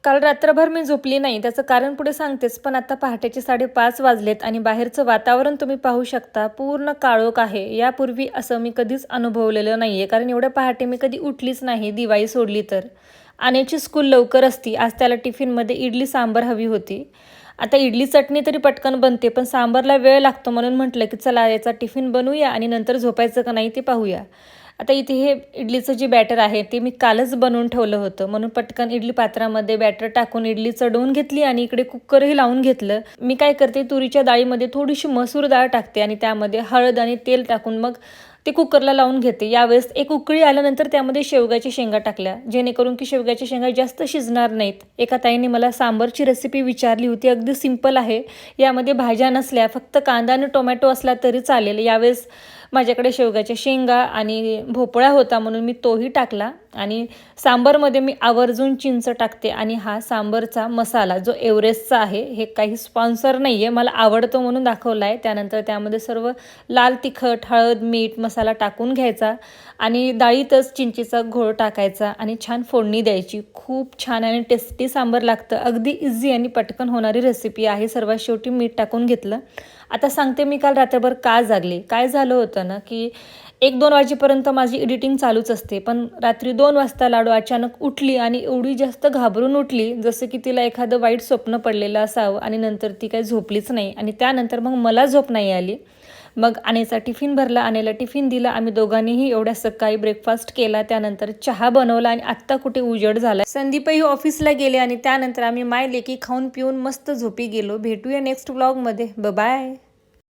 काल रात्रभर मी झोपली नाही, त्याचं कारण पुढे सांगतेच. पण आता पहाटेचे 5:30 वाजलेत आणि बाहेरचं वातावरण तुम्ही पाहू शकता, पूर्ण काळोख आहे. यापूर्वी असं मी कधीच अनुभवलेलं नाही आहे, कारण एवढ्या पहाटे मी कधी उठलीच नाही, दिवाळी सोडली तर. आण्याची स्कूल लवकर असती. आज त्याला टिफिनमध्ये इडली सांबार हवी होती. आता इडली चटणी तरी पटकन बनते, पण सांबारला वेळ लागतो, म्हणून म्हटलं की चला याचा टिफिन बनवूया आणि नंतर झोपायचं का नाही ते पाहूया. आता इथे हे इडलीचं जे बॅटर आहे ते मी कालच बनवून ठेवलं होतं, म्हणून पटकन इडली पात्रामध्ये बॅटर टाकून इडली चढवून घेतली आणि इकडे कुकरही लावून घेतलं. मी काय करते, तुरीच्या डाळीमध्ये थोडीशी मसूर डाळ टाकते आणि त्यामध्ये हळद आणि तेल टाकून मग ते कुकरला लावून घेते. यावेळेस एक उकळी आल्यानंतर त्यामध्ये शेवग्याच्या शेंगा टाकल्या, जेणेकरून की शेवग्याच्या शेंगा जास्त शिजणार नाहीत. एका ताईने मला सांबारची रेसिपी विचारली होती, अगदी सिंपल आहे. यामध्ये भाज्या नसल्या, फक्त कांदा आणि टोमॅटो असला तरी चालेल. यावेळेस माझ्याकडे शेवग्याच्या शेंगा आणि भोपळा होता, म्हणून मी तोही टाकला. आणि सांबारमध्ये मी आवर्जून चिंच टाकते. आणि हा सांबारचा मसाला जो एव्हरेस्टचा आहे, हे काही स्पॉन्सर नाही आहे, मला आवडतो म्हणून दाखवला आहे. त्यानंतर त्यामध्ये सर्व लाल तिखट, हळद, मीठ मसाला टाकून घ्यायचा आणि डाळीतच चिंचेचा घोळ टाकायचा आणि छान फोडणी द्यायची. खूप छान आणि टेस्टी सांबार लागतं. अगदी इझी आणि पटकन होणारी रेसिपी आहे. सर्वात शेवटी मीठ टाकून घेतलं. आता सांगते मी काल रात्रभर का जागले. काय झालं होतं ना, की 1-2 वाजेपर्यंत माझी एडिटिंग चालूच असते, पण रात्री 2 वाजता लाडू अचानक उठली आणि एवढी जास्त घाबरून उठली, जसं की तिला एखादं वाईट स्वप्न पडलेलं असावं. आणि नंतर ती काही झोपलीच नाही आणि त्यानंतर मग मला झोप नाही आली. मग आनेचा टिफिन भरला, आनेला टिफिन दिला. आम्ही दोघांनीही एवढ्या सकाळी ब्रेकफास्ट केला, त्यानंतर चहा बनवला आणि आत्ता कुठे उजेड झाला. संदीपही ऑफिसला गेले आणि त्यानंतर आम्ही माय लेकी खाऊन पिऊन मस्त झोपी गेलो. भेटूया नेक्स्ट व्लॉगमध्ये. बाय.